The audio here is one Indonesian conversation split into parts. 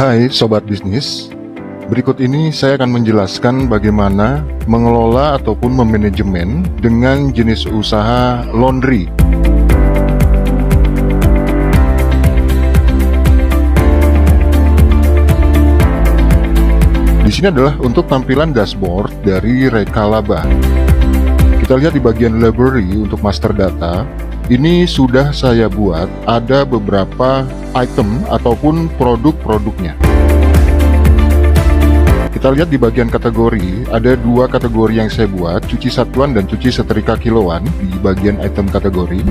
Hai Sobat Bisnis, berikut ini saya akan menjelaskan bagaimana mengelola ataupun memanajemen dengan jenis usaha laundry. Di sini adalah untuk tampilan dashboard dari Reka Laba. Kita lihat di bagian library untuk master data. Ini sudah saya buat ada beberapa item ataupun produk-produknya. Kita lihat di bagian kategori, ada dua kategori yang saya buat, cuci satuan dan cuci setrika kiloan di bagian item kategori.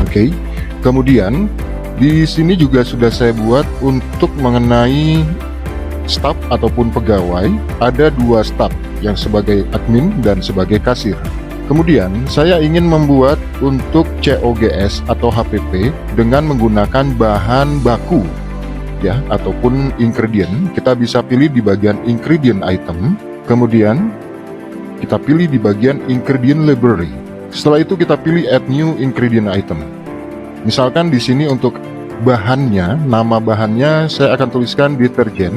Oke. Kemudian di sini juga sudah saya buat untuk mengenai staf ataupun pegawai, ada dua staf yang sebagai admin dan sebagai kasir. Kemudian saya ingin membuat untuk COGS atau HPP dengan menggunakan bahan baku ya ataupun ingredient. Kita bisa pilih di bagian ingredient item, kemudian kita pilih di bagian ingredient library. Setelah itu kita pilih add new ingredient item. Misalkan di sini untuk bahannya, nama bahannya saya akan tuliskan deterjen.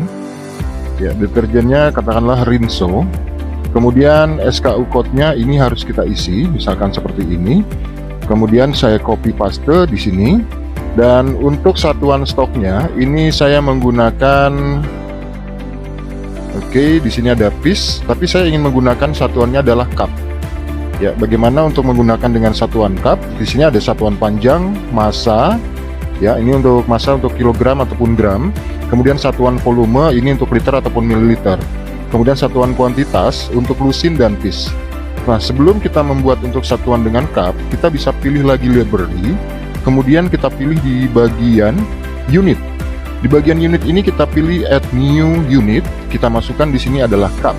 Ya, deterjennya katakanlah Rinso. Kemudian SKU code-nya ini harus kita isi, misalkan seperti ini. Kemudian saya copy paste di sini. Dan untuk satuan stoknya ini saya menggunakan di sini ada piece, tapi saya ingin menggunakan satuannya adalah cup. Ya, bagaimana untuk menggunakan dengan satuan cup? Di sini ada satuan panjang, massa. Ya, ini untuk massa untuk kilogram ataupun gram. Kemudian satuan volume ini untuk liter ataupun mililiter. Kemudian satuan kuantitas untuk lusin dan piece. Nah, sebelum kita membuat untuk satuan dengan cup, kita bisa pilih lagi library. Kemudian kita pilih di bagian unit. Di bagian unit ini kita pilih add new unit. Kita masukkan di sini adalah cup.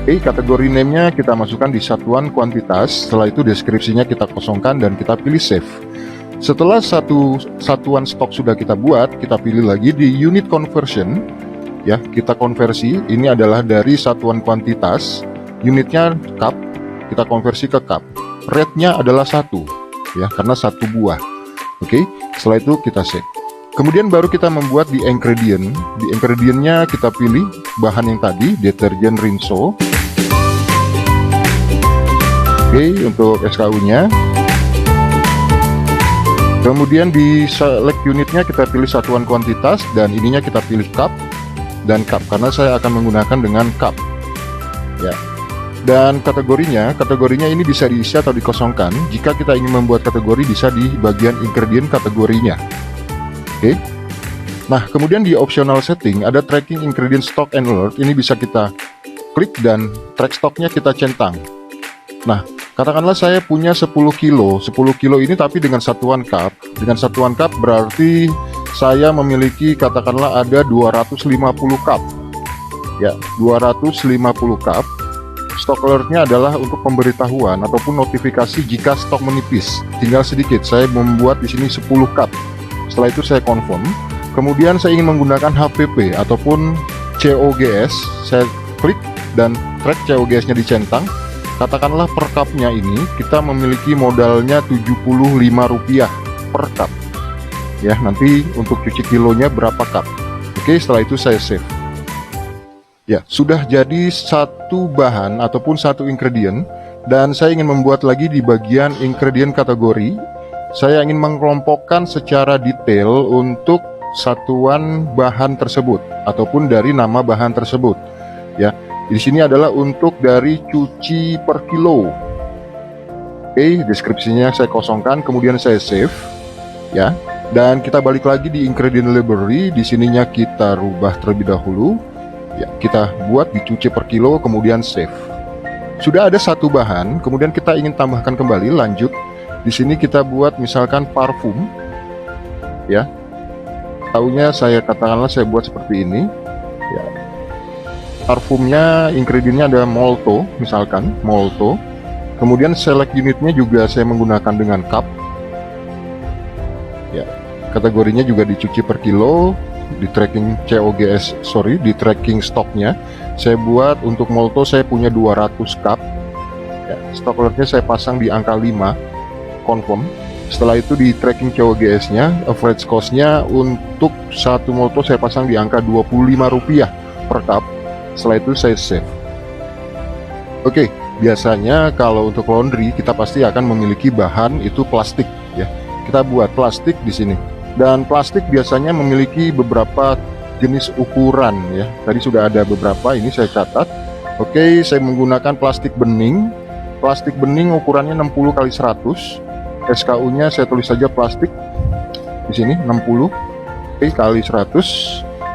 Oke, kategori name-nya kita masukkan di satuan kuantitas. Setelah itu deskripsinya kita kosongkan dan kita pilih save. Setelah satuan stok sudah kita buat, kita pilih lagi di unit conversion. Ya, kita konversi, ini adalah dari satuan kuantitas, unitnya cup, kita konversi ke cup. Rate-nya adalah 1, ya, karena 1 buah. Oke, setelah itu kita save. Kemudian baru kita membuat di ingredient. Di ingredient-nya kita pilih bahan yang tadi, deterjen Rinso. Oke, untuk SKU-nya. Kemudian di select unitnya kita pilih satuan kuantitas, dan ininya kita pilih cup dan cup karena saya akan menggunakan dengan cup ya. Dan kategorinya ini bisa diisi atau dikosongkan. Jika kita ingin membuat kategori bisa di bagian ingredient kategorinya. Oke. Nah, kemudian di optional setting ada tracking ingredient stock and alert. Ini bisa kita klik dan track stoknya kita centang. Nah, katakanlah saya punya 10 kilo ini tapi dengan satuan cup. Dengan satuan cup berarti saya memiliki katakanlah ada 250 cup ya, 250 cup. Stock alertnya adalah untuk pemberitahuan ataupun notifikasi jika stok menipis, tinggal sedikit. Saya membuat di sini 10 cup. Setelah itu saya confirm. Kemudian saya ingin menggunakan HPP ataupun COGS. Saya klik dan track COGS nya dicentang. Katakanlah per cupnya ini kita memiliki modalnya Rp75 per cup ya, nanti untuk cuci kilonya berapa cup. Oke, setelah itu saya save ya. Sudah jadi satu bahan ataupun satu ingredient, dan saya ingin membuat lagi di bagian ingredient kategori. Saya ingin mengelompokkan secara detail untuk satuan bahan tersebut ataupun dari nama bahan tersebut ya. Di sini adalah untuk dari cuci per kilo. Oke, deskripsinya saya kosongkan, kemudian saya save ya. Dan kita balik lagi di ingredient library. Di sininya kita rubah terlebih dahulu ya, kita buat dicuci per kilo, kemudian save. Sudah ada satu bahan, kemudian kita ingin tambahkan kembali, lanjut. Di sini kita buat misalkan parfum ya. Tahunya saya katakanlah saya buat seperti ini ya. Parfumnya ingredientnya ada Molto, misalkan Molto. Kemudian select unitnya juga saya menggunakan dengan cup ya. Kategorinya juga dicuci per kilo. Di tracking COGS, di tracking stoknya saya buat untuk Molto saya punya 200 cup ya. Stok alertnya saya pasang di angka 5, confirm. Setelah itu di tracking COGS nya, average cost nya untuk satu motor saya pasang di angka Rp25 per cup. Setelah itu saya save. Oke, biasanya kalau untuk laundry kita pasti akan memiliki bahan itu plastik ya. Kita buat plastik di sini. Dan plastik biasanya memiliki beberapa jenis ukuran ya. Tadi sudah ada beberapa, ini saya catat. Oke, saya menggunakan plastik bening. Plastik bening ukurannya 60x100. SKU-nya saya tulis saja plastik di sini 60 kali 100.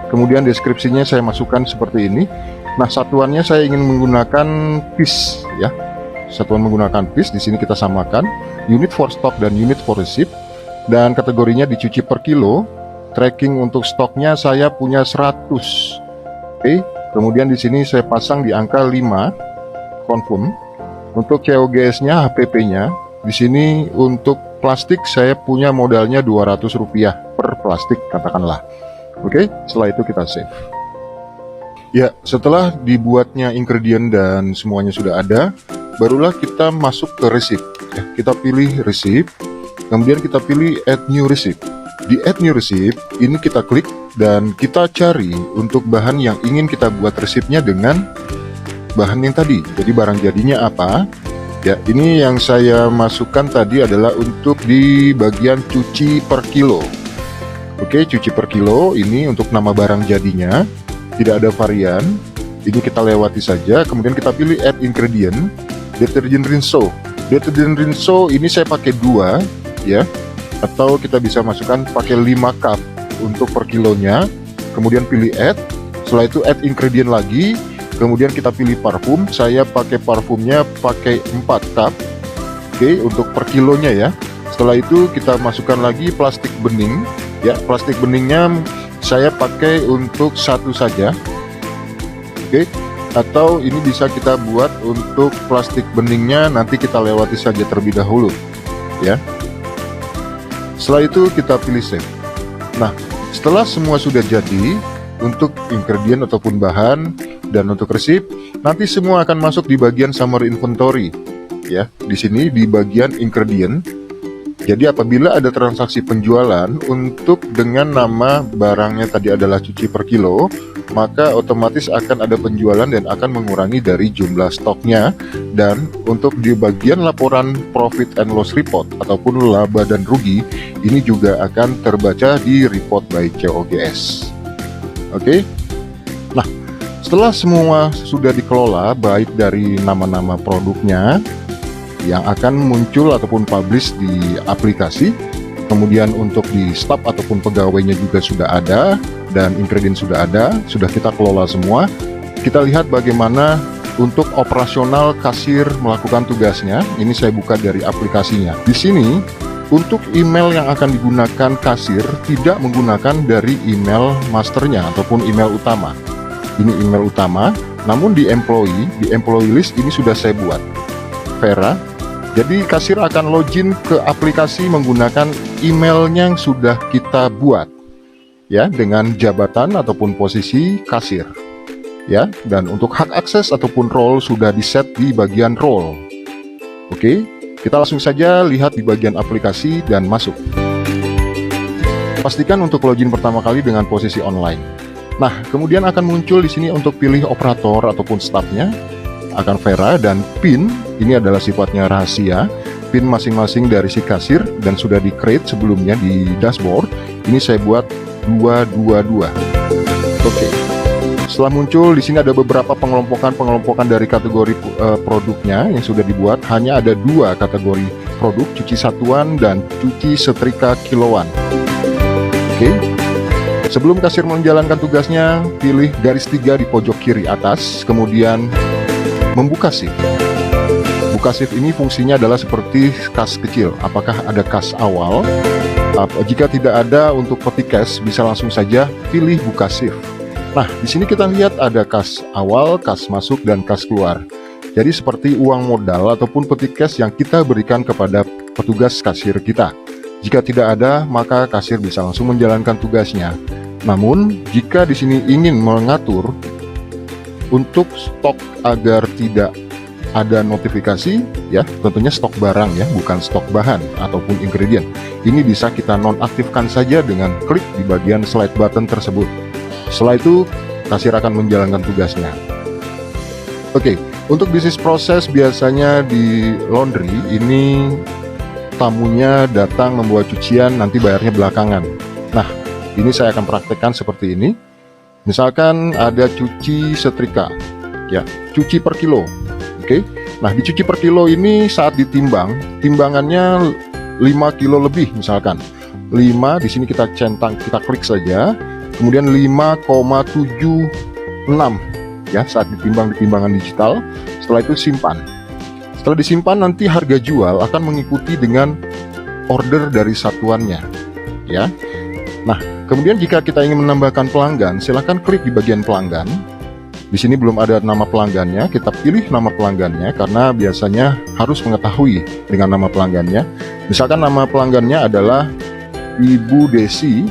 Kemudian deskripsinya saya masukkan seperti ini. Nah, satuannya saya ingin menggunakan piece ya. Satuan menggunakan piece, di sini kita samakan unit for stock dan unit for receipt, dan kategorinya dicuci per kilo. Tracking untuk stoknya saya punya 100. Oke, kemudian di sini saya pasang di angka 5 confirm. Untuk COGS-nya, HPP-nya di sini untuk plastik saya punya modalnya Rp200 per plastik katakanlah. Oke, setelah itu kita save. Ya, setelah dibuatnya ingredient dan semuanya sudah ada, barulah kita masuk ke receipt. Ya, kita pilih receipt, kemudian kita pilih add new receipt. Di add new receipt ini kita klik dan kita cari untuk bahan yang ingin kita buat resipnya dengan bahan yang tadi. Jadi barang jadinya apa? Ya, ini yang saya masukkan tadi adalah untuk di bagian cuci per kilo. Oke, cuci per kilo ini untuk nama barang jadinya, tidak ada varian. Ini kita lewati saja. Kemudian kita pilih add ingredient, deterjen rinso. Deterjen rinso ini saya pakai 2 ya, atau kita bisa masukkan pakai 5 cup untuk per kilonya. Kemudian pilih add. Setelah itu add ingredient lagi. Kemudian kita pilih parfum, saya pakai parfumnya pakai 4 cup. Oke, untuk per kilonya ya. Setelah itu kita masukkan lagi plastik bening. Ya, plastik beningnya saya pakai untuk 1 saja. Oke, atau ini bisa kita buat untuk plastik beningnya, nanti kita lewati saja terlebih dahulu. Ya. Setelah itu kita pilih save. Nah, setelah semua sudah jadi, untuk ingredient ataupun bahan, dan untuk resip, nanti semua akan masuk di bagian summary inventory ya. Di sini di bagian ingredient. Jadi apabila ada transaksi penjualan untuk dengan nama barangnya tadi adalah cuci per kilo, maka otomatis akan ada penjualan dan akan mengurangi dari jumlah stoknya. Dan untuk di bagian laporan profit and loss report ataupun laba dan rugi, ini juga akan terbaca di report by COGS. Oke. Nah, setelah semua sudah dikelola, baik dari nama-nama produknya yang akan muncul ataupun publish di aplikasi, kemudian untuk di staff ataupun pegawainya juga sudah ada, dan ingredient sudah ada, sudah kita kelola semua. Kita lihat bagaimana untuk operasional kasir melakukan tugasnya. Ini saya buka dari aplikasinya. Di sini, untuk email yang akan digunakan kasir tidak menggunakan dari email masternya ataupun email utama. Ini email utama, namun di employee list ini sudah saya buat Vera. Jadi kasir akan login ke aplikasi menggunakan emailnya yang sudah kita buat ya, dengan jabatan ataupun posisi kasir ya. Dan untuk hak akses ataupun role sudah di set di bagian role. Oke, kita langsung saja lihat di bagian aplikasi dan masuk. Pastikan untuk login pertama kali dengan posisi online. Nah, kemudian akan muncul di sini untuk pilih operator ataupun staffnya, akan Vera, dan PIN, ini adalah sifatnya rahasia, PIN masing-masing dari si kasir, dan sudah di-create sebelumnya di dashboard, ini saya buat 222. Oke. Setelah muncul, di sini ada beberapa pengelompokan dari kategori produknya yang sudah dibuat, hanya ada 2 kategori produk, cuci satuan dan cuci setrika kiloan. Oke. Sebelum kasir menjalankan tugasnya, pilih garis 3 di pojok kiri atas, kemudian membuka shift. Buka shift ini fungsinya adalah seperti kas kecil. Apakah ada kas awal? Jika tidak ada untuk peti cash, bisa langsung saja pilih buka shift. Nah, di sini kita lihat ada kas awal, kas masuk, dan kas keluar. Jadi seperti uang modal ataupun peti cash yang kita berikan kepada petugas kasir kita. Jika tidak ada, maka kasir bisa langsung menjalankan tugasnya. Namun, jika di sini ingin mengatur untuk stok agar tidak ada notifikasi ya, tentunya stok barang ya, bukan stok bahan ataupun ingredient. Ini bisa kita nonaktifkan saja dengan klik di bagian slide button tersebut. Setelah itu kasir akan menjalankan tugasnya. Oke, untuk bisnis proses biasanya di laundry ini tamunya datang membawa cucian, nanti bayarnya belakangan. Nah, ini saya akan praktekkan seperti ini. Misalkan ada cuci setrika ya, cuci per kilo. Oke. Nah, dicuci per kilo ini saat ditimbang, timbangannya 5 kilo lebih misalkan. 5 di sini kita centang, kita klik saja. Kemudian 5,76 ya saat ditimbang di timbangan digital. Setelah itu simpan. Setelah disimpan nanti harga jual akan mengikuti dengan order dari satuannya ya. Nah, kemudian jika kita ingin menambahkan pelanggan, silahkan klik di bagian pelanggan. Di sini belum ada nama pelanggannya, kita pilih nama pelanggannya karena biasanya harus mengetahui dengan nama pelanggannya. Misalkan nama pelanggannya adalah Ibu Desi.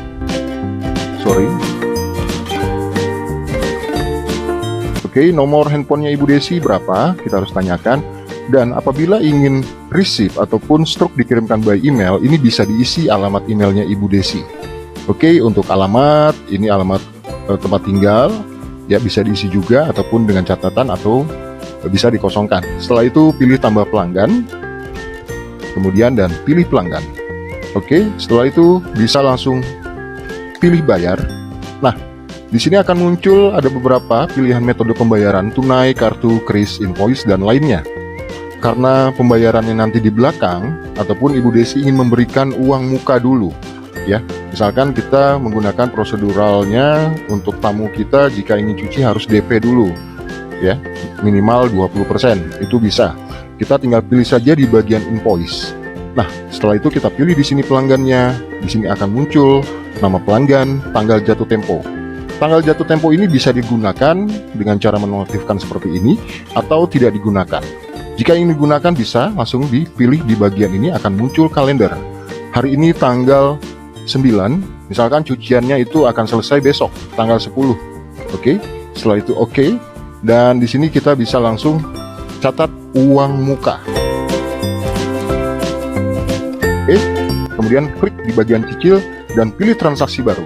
Oke, nomor handphonenya Ibu Desi berapa? Kita harus tanyakan. Dan apabila ingin receipt ataupun stok dikirimkan by email, ini bisa diisi alamat emailnya Ibu Desi. Oke, untuk alamat, ini alamat tempat tinggal. Ya, bisa diisi juga ataupun dengan catatan atau bisa dikosongkan. Setelah itu pilih tambah pelanggan, kemudian dan pilih pelanggan. Oke, setelah itu bisa langsung pilih bayar. Nah, di sini akan muncul ada beberapa pilihan metode pembayaran: tunai, kartu, kris, invoice, dan lainnya. Karena pembayarannya nanti di belakang ataupun Ibu Desi ingin memberikan uang muka dulu ya. Misalkan kita menggunakan proseduralnya untuk tamu kita, jika ingin cuci harus DP dulu ya, minimal 20%. Itu bisa. Kita tinggal pilih saja di bagian invoice. Nah, setelah itu kita pilih di sini pelanggannya. Di sini akan muncul nama pelanggan, tanggal jatuh tempo. Tanggal jatuh tempo ini bisa digunakan dengan cara menonaktifkan seperti ini atau tidak digunakan. Jika ingin digunakan bisa langsung dipilih di bagian ini, akan muncul kalender. Hari ini tanggal 9, misalkan cuciannya itu akan selesai besok tanggal 10. Oke, setelah itu oke, dan di sini kita bisa langsung catat uang muka. Oke, kemudian klik di bagian kecil dan pilih transaksi baru.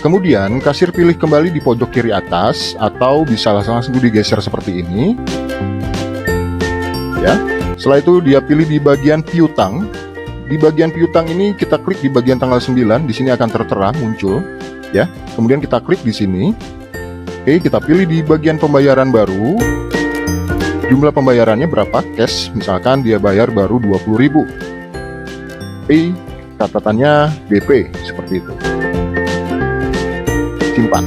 Kemudian kasir pilih kembali di pojok kiri atas atau bisa langsung digeser seperti ini. Ya, setelah itu dia pilih di bagian piutang. Di bagian piutang ini kita klik di bagian tanggal 9, di sini akan tertera muncul ya. Kemudian kita klik di sini. Oke, kita pilih di bagian pembayaran baru. Jumlah pembayarannya berapa? Cash, misalkan dia bayar baru 20.000. Oke, catatannya BP seperti itu. Simpan.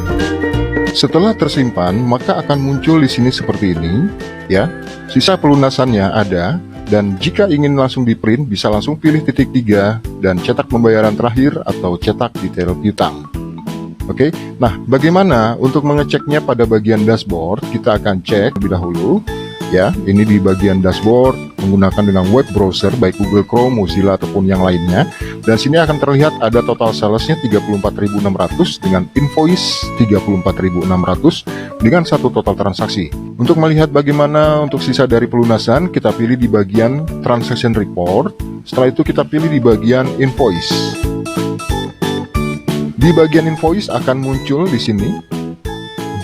Setelah tersimpan, maka akan muncul di sini seperti ini ya. Sisa pelunasannya ada. Dan jika ingin langsung di print, bisa langsung pilih titik 3 dan cetak pembayaran terakhir atau cetak detail piutang. Oke, nah bagaimana untuk mengeceknya pada bagian dashboard? Kita akan cek lebih dahulu. Ya, ini di bagian dashboard menggunakan dengan web browser baik Google Chrome, Mozilla ataupun yang lainnya. Dan sini akan terlihat ada total salesnya 34.600 dengan invoice 34.600 dengan satu total transaksi. Untuk melihat bagaimana untuk sisa dari pelunasan, kita pilih di bagian transaction report. Setelah itu kita pilih di bagian invoice. Di bagian invoice akan muncul di sini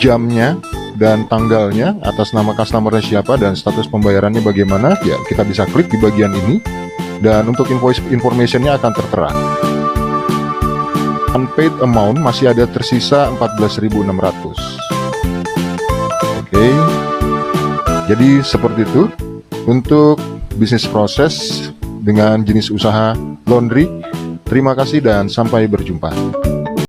jamnya dan tanggalnya, atas nama customernya siapa, dan status pembayarannya bagaimana. Ya, kita bisa klik di bagian ini dan untuk invoice informationnya akan tertera. Unpaid amount masih ada tersisa 14.600. Oke, jadi seperti itu untuk bisnis proses dengan jenis usaha laundry. Terima kasih dan sampai berjumpa.